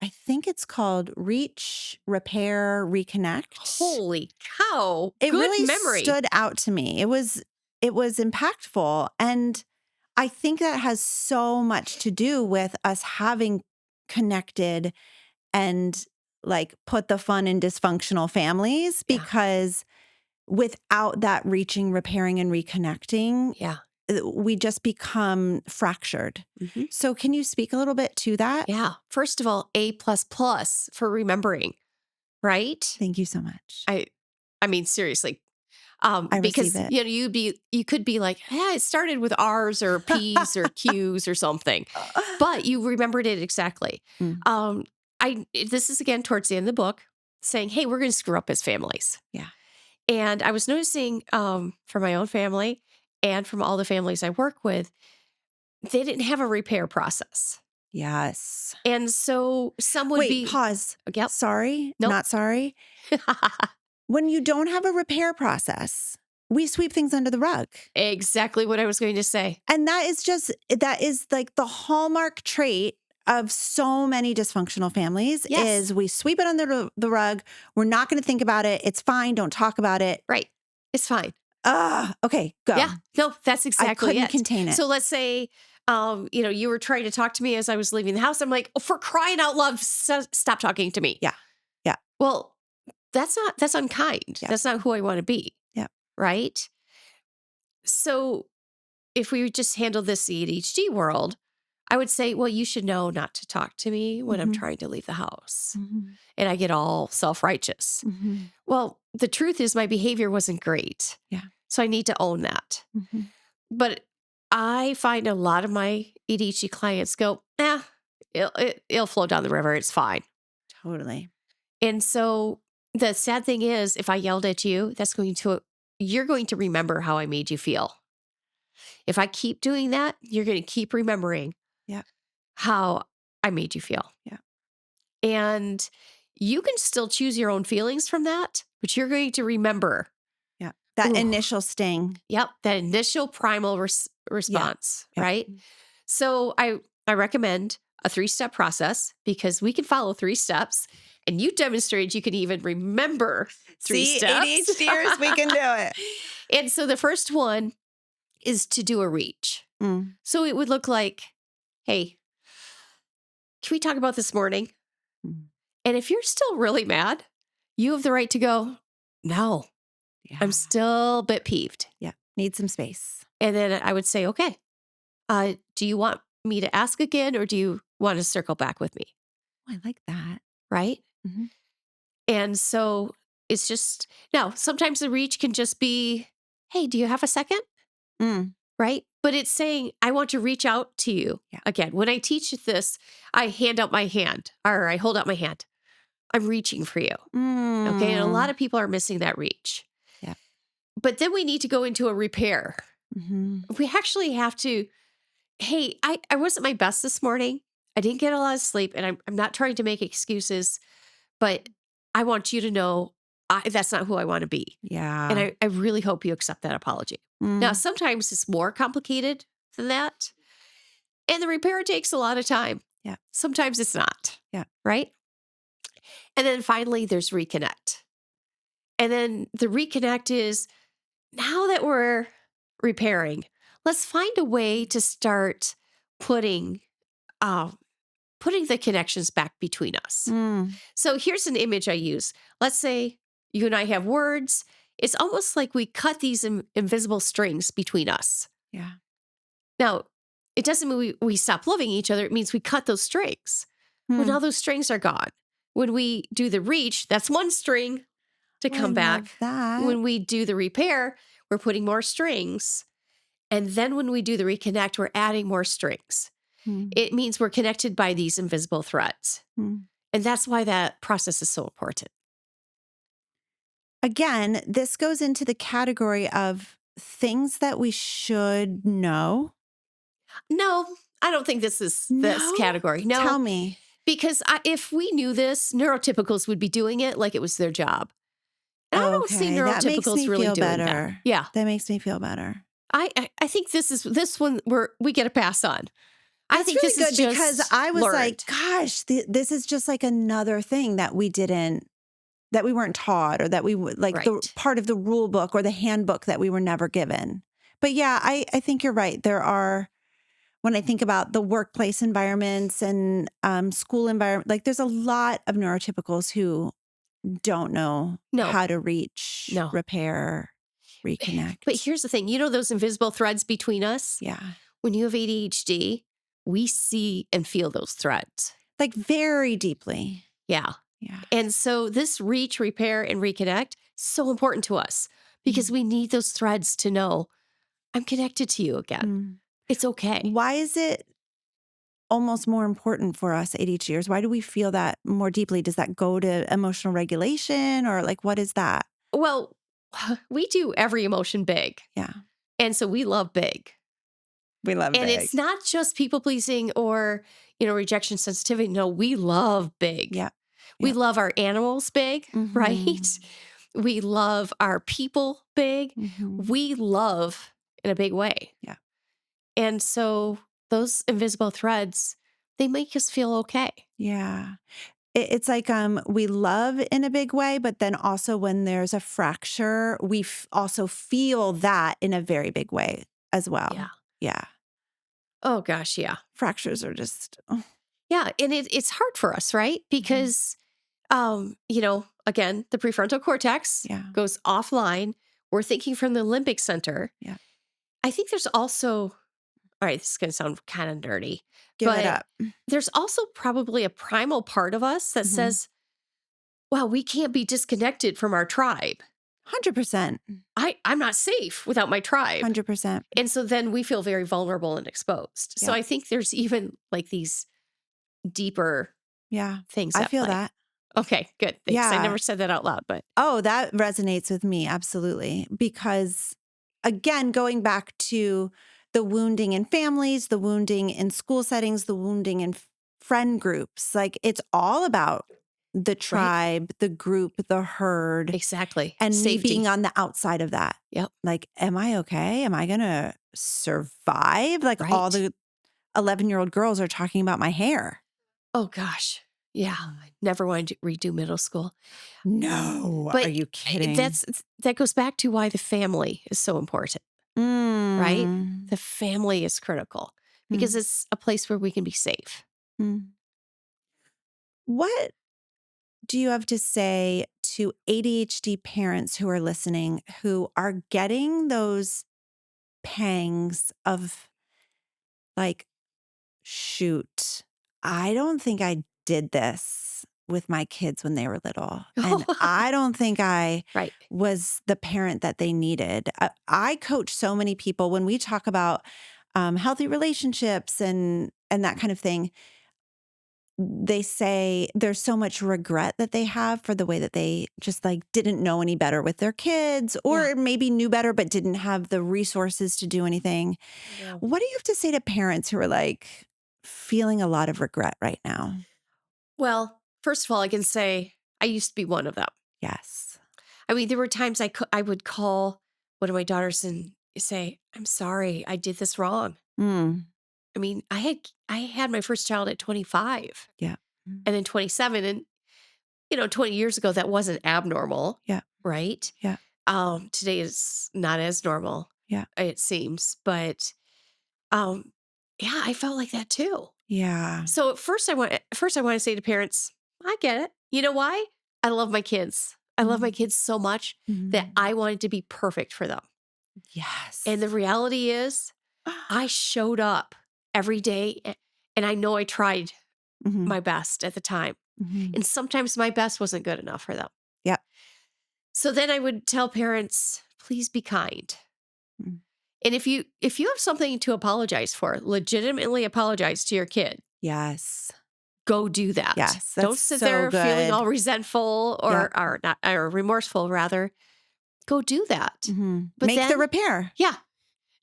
I think it's called Reach, Repair, Reconnect. Holy cow. It Good really memory. Stood out to me. It was impactful. And I think that has so much to do with us having connected and like put the fun in dysfunctional families, because without that reaching, repairing, and reconnecting, we just become fractured. So can you speak a little bit to that? Yeah. First of all, A++ for remembering, right? Thank you so much. I mean, seriously. Because you could be like, it started with R's or P's or Q's or something, but you remembered it exactly. This is again towards the end of the book. saying, hey, we're going to screw up as families. Yeah. And I was noticing from my own family and from all the families I work with, they didn't have a repair process. Yes. And so some would be... Wait, pause. Yep. Sorry, Nope. not sorry. When you don't have a repair process, we sweep things under the rug. Exactly what I was going to say. And that is like the hallmark trait of so many dysfunctional families is we sweep it under the rug. We're not going to think about it. It's fine. Don't talk about it. Right. It's fine. Okay, go. Yeah. No, that's exactly I couldn't contain it. So let's say, you were trying to talk to me as I was leaving the house. I'm like, oh, for crying out loud, stop talking to me. Yeah. Yeah. Well, that's unkind. Yeah. That's not who I want to be. Yeah. Right. So if we just handle this ADHD world, I would say, well, you should know not to talk to me when I'm trying to leave the house. And I get all self-righteous. Well, the truth is my behavior wasn't great. Yeah. So I need to own that. But I find a lot of my ADHD clients go, it'll flow down the river. It's fine. Totally. And so the sad thing is, if I yelled at you, you're going to remember how I made you feel. If I keep doing that, you're going to keep remembering how I made you feel. Yeah. And you can still choose your own feelings from that, but you're going to remember. Yeah. That initial sting. Yep. That initial primal response, Yeah. right? So I recommend a 3-step process because we can follow 3 steps. And you demonstrated you can even remember 3 steps. ADHDers, we can do it. And so the first one is to do a reach. So it would look like, hey, can we talk about this morning? And if you're still really mad, you have the right to go, no, I'm still a bit peeved. Yeah. Need some space. And then I would say, okay, do you want me to ask again or do you want to circle back with me? Oh, I like that. Right? And so it's just, now sometimes the reach can just be, hey, do you have a second? Right? But it's saying, I want to reach out to you. Again, when I teach this, I hand out my hand or I hold out my hand. I'm reaching for you. Okay. And a lot of people are missing that reach. Yeah. But then we need to go into a repair. We actually have to, hey, I wasn't my best this morning. I didn't get a lot of sleep and I'm not trying to make excuses, but I want you to know that's not who I want to be. Yeah. And I really hope you accept that apology. Now, sometimes it's more complicated than that. And the repair takes a lot of time. Yeah. Sometimes it's not. Yeah. Right? And then finally, there's reconnect. And then the reconnect is, now that we're repairing, let's find a way to start putting the connections back between us. So here's an image I use. Let's say you and I have words. It's almost like we cut these invisible strings between us. Yeah. Now, it doesn't mean we stop loving each other. It means we cut those strings. Well, now those strings are gone. When we do the reach, that's one string to come back. When we do the repair, we're putting more strings. And then when we do the reconnect, we're adding more strings. It means we're connected by these invisible threads. And that's why that process is so important. Again, this goes into the category of things that we should know. No, I don't think this is this category. No. Tell me. Because if we knew this, neurotypicals would be doing it like it was their job. And I don't see neurotypicals really doing better. that. Yeah. That makes me feel better. I think this one we get a pass on. I think really this is good just because I was learned. like, gosh, this is just like another thing that we weren't taught or that we would the part of the rule book or the handbook that we were never given. But yeah, I think you're right. There are, when I think about the workplace environments and school environment, like there's a lot of neurotypicals who don't know how to reach, repair, reconnect. But here's the thing, those invisible threads between us? Yeah. When you have ADHD, we see and feel those threads. Like very deeply. Yeah. Yeah. And so this reach, repair, and reconnect, so important to us because we need those threads to know I'm connected to you again. It's okay. Why is it almost more important for us ADHDers? Why do we feel that more deeply? Does that go to emotional regulation or like, what is that? Well, we do every emotion big. Yeah. And so we love big. We love And big. it's not just people pleasing or, rejection sensitivity. No, we love big. Yeah. We Yeah. love our animals big, Mhm. right? We love our people big. Mhm. We love in a big way. Yeah. And so those invisible threads, they make us feel okay. Yeah. It's like we love in a big way, but then also when there's a fracture, we also feel that in a very big way as well. Yeah. Yeah. Oh, gosh, yeah. Fractures are just, Yeah, and it's hard for us, right? Because, again, the prefrontal cortex Yeah. goes offline. We're thinking from the limbic center. Yeah. I think there's also, all right, this is going to sound kind of nerdy, give but it up. there's also probably a primal part of us that Mhm. says, wow, we can't be disconnected from our tribe. 100%. I'm not safe without my tribe. 100%. And so then we feel very vulnerable and exposed. So Yeah. I think there's even like these deeper Yeah. things. I at feel play. that. Okay, good. Thanks. Yeah. I never said that out loud, but Oh, that resonates with me. Absolutely. Because again, going back to the wounding in families, the wounding in school settings, the wounding in friend groups, like it's all about the tribe, the group, the herd, exactly. and Safety. me being on the outside of that. Yep. Like, am I okay? Am I going to survive? Like all Right. the 11-year-old girls are talking about my hair. Oh gosh. Yeah. I never wanted to redo middle school. No. But are you kidding? That goes back to why the family is so important, right? The family is critical because it's a place where we can be safe. What do you have to say to ADHD parents who are listening who are getting those pangs of like, shoot, I don't think I did this with my kids when they were little. And I don't think I Right. was the parent that they needed. I coach so many people when we talk about healthy relationships and that kind of thing. They say there's so much regret that they have for the way that they just like didn't know any better with their kids or maybe knew better but didn't have the resources to do anything. Yeah. What do you have to say to parents who are like feeling a lot of regret right now? Well, first of all, I can say I used to be one of them. Yes. I mean, there were times I would call one of my daughters and say, I'm sorry, I did this wrong. I mean, I had my first child at 25. Yeah. And then 27. And, 20 years ago, that wasn't abnormal. Yeah. Right? Yeah. Today is not as normal. Yeah. It seems. But I felt like that too. Yeah. So at first I want to say to parents, I get it. You know why? I love my kids. I love my kids so much that I wanted to be perfect for them. Yes. And the reality is I showed up every day and I know I tried my best at the time. And sometimes my best wasn't good enough for them. Yeah. So then I would tell parents, please be kind. And if you have something to apologize for, legitimately apologize to your kid. Yes. Go do that. Yes. Don't sit there feeling all resentful or remorseful, rather. Go do that. But make the repair. Yeah.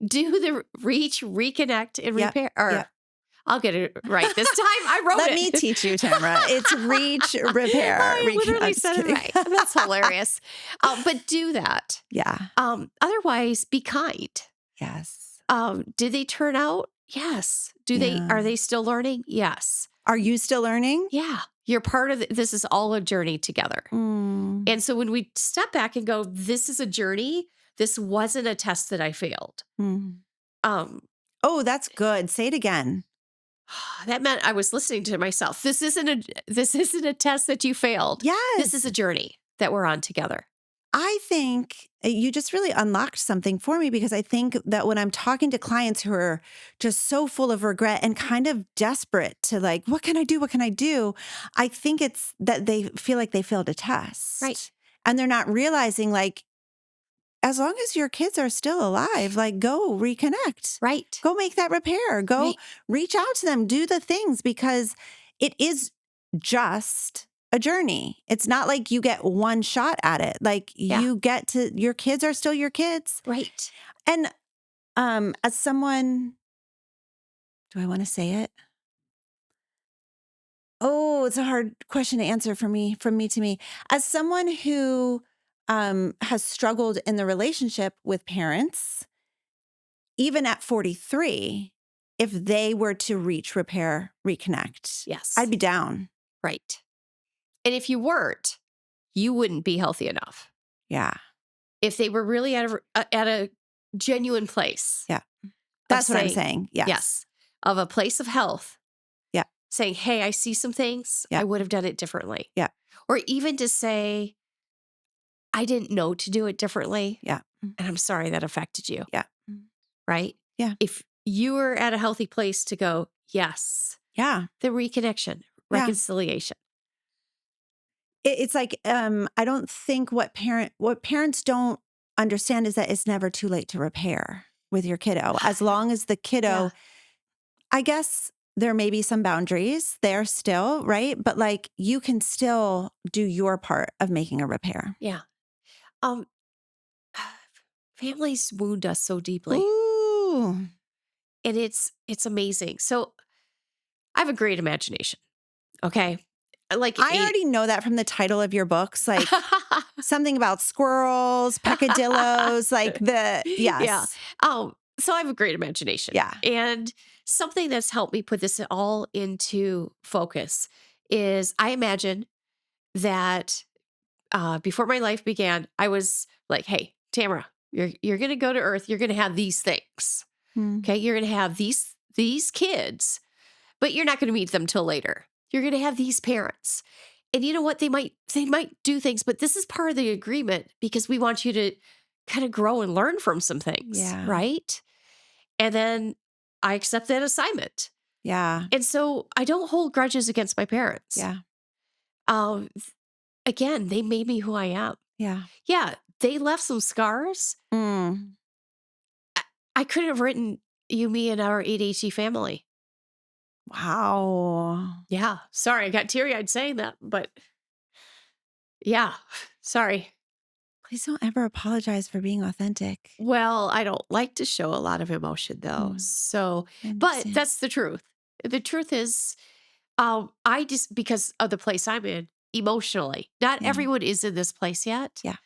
Do the reach, reconnect, and repair. Or I'll get it right this time. I wrote it. Let me teach you, Tamara. It's reach, repair. I literally said it right. That's hilarious. But do that. Yeah. Otherwise, be kind. Yes. Did they turn out? Yes. Are they still learning? Yes. Are you still learning? Yeah. You're part of this is all a journey together. And so when we step back and go, this is a journey, this wasn't a test that I failed. Oh, that's good. Say it again. That meant I was listening to myself. This isn't a test that you failed. Yes. This is a journey that we're on together. I think you just really unlocked something for me because I think that when I'm talking to clients who are just so full of regret and kind of desperate to like, what can I do? What can I do? I think it's that they feel like they failed a test. Right. And they're not realizing like, as long as your kids are still alive, like go reconnect. Right. Go make that repair. Go Right. reach out to them. Do the things because it is just a journey. It's not like you get one shot at it. Like you get to, your kids are still your kids. Right. And as someone, do I want to say it? Oh, it's a hard question to answer from me to me. As someone who has struggled in the relationship with parents, even at 43, if they were to reach repair, reconnect, Yes. I'd be down. Right. And if you weren't, you wouldn't be healthy enough. Yeah. If they were really at a genuine place. Yeah. That's what I'm saying. Yes. Yes. Of a place of health. Yeah. Saying, hey, I see some things. Yeah. I would have done it differently. Yeah. Or even to say, I didn't know to do it differently. Yeah. And I'm sorry that affected you. Yeah. Right? Yeah. If you were at a healthy place to go, yes. Yeah. The reconnection, reconciliation. It's like, I don't think what parents don't understand is that it's never too late to repair with your kiddo. As long as the kiddo, I guess there may be some boundaries there still, right? But like you can still do your part of making a repair. Yeah. Families wound us so deeply. Ooh. And it's amazing. So I have a great imagination. Okay. Like I already know that from the title of your books, like something about squirrels, peccadillos, like yes. Yeah. So I have a great imagination. Yeah. And something that's helped me put this all into focus is I imagine that before my life began, I was like, hey, Tamara, you're going to go to Earth. You're going to have these things. Okay. You're going to have these kids, but you're not going to meet them till later. You're going to have these parents. And you know what? They might do things, but this is part of the agreement because we want you to kind of grow and learn from some things. Yeah. Right. And then I accept that assignment. Yeah. And so I don't hold grudges against my parents. Yeah. Again, they made me who I am. Yeah. Yeah. They left some scars. I couldn't have written You, Me, and Our ADHD Family. Wow. Yeah. Sorry, I got teary-eyed saying that, but yeah, sorry. Please don't ever apologize for being authentic. Well, I don't like to show a lot of emotion though. So, but that's the truth. The truth is, I just, because of the place I'm in emotionally, not everyone is in this place yet. Yeah.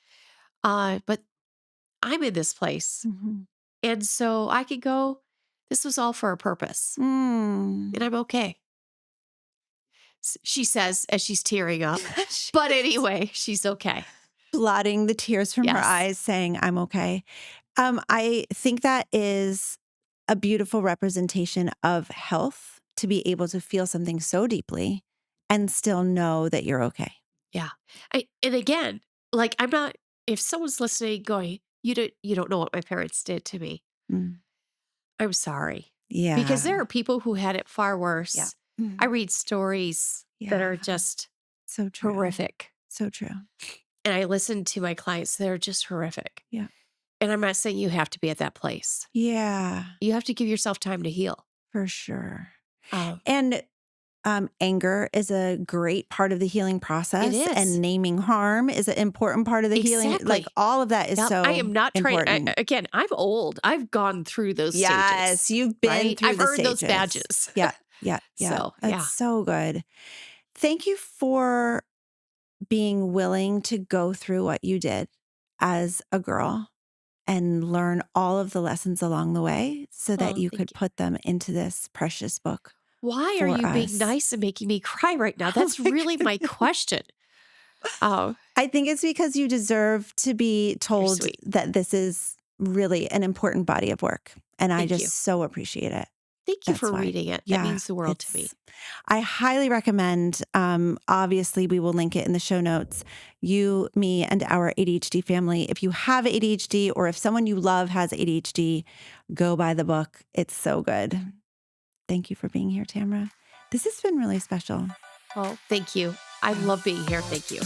But I'm in this place. And so I could go, this was all for a purpose. And I'm okay. She says as she's tearing up. But anyway, she's okay. Blotting the tears from her eyes, saying, I'm okay. I think that is a beautiful representation of health, to be able to feel something so deeply and still know that you're okay. Yeah. And again, like I'm not, if someone's listening going, you don't know what my parents did to me. I'm sorry. Yeah. Because there are people who had it far worse. Yeah. I read stories that are just so true. Horrific. So true. And I listen to my clients that are just horrific. Yeah. And I'm not saying you have to be at that place. Yeah. You have to give yourself time to heal. For sure. And anger is a great part of the healing process. It is. And naming harm is an important part of the healing. Like all of that is so I am not important. trying. Again, I'm old. I've gone through those stages. Yes, you've been through I've the earned stages. those badges. Yeah. So, That's so good. Thank you for being willing to go through what you did as a girl and learn all of the lessons along the way so that you could put them into this precious book. Why are you being nice and making me cry right now? That's really my question. I think it's because you deserve to be told that this is really an important body of work. And I just so appreciate it. Thank you for reading it. It means the world to me. I highly recommend, obviously we will link it in the show notes, You, Me, and Our ADHD Family. If you have ADHD or if someone you love has ADHD, go buy the book. It's so good. Thank you for being here, Tamara. This has been really special. Well, thank you. I love being here. Thank you.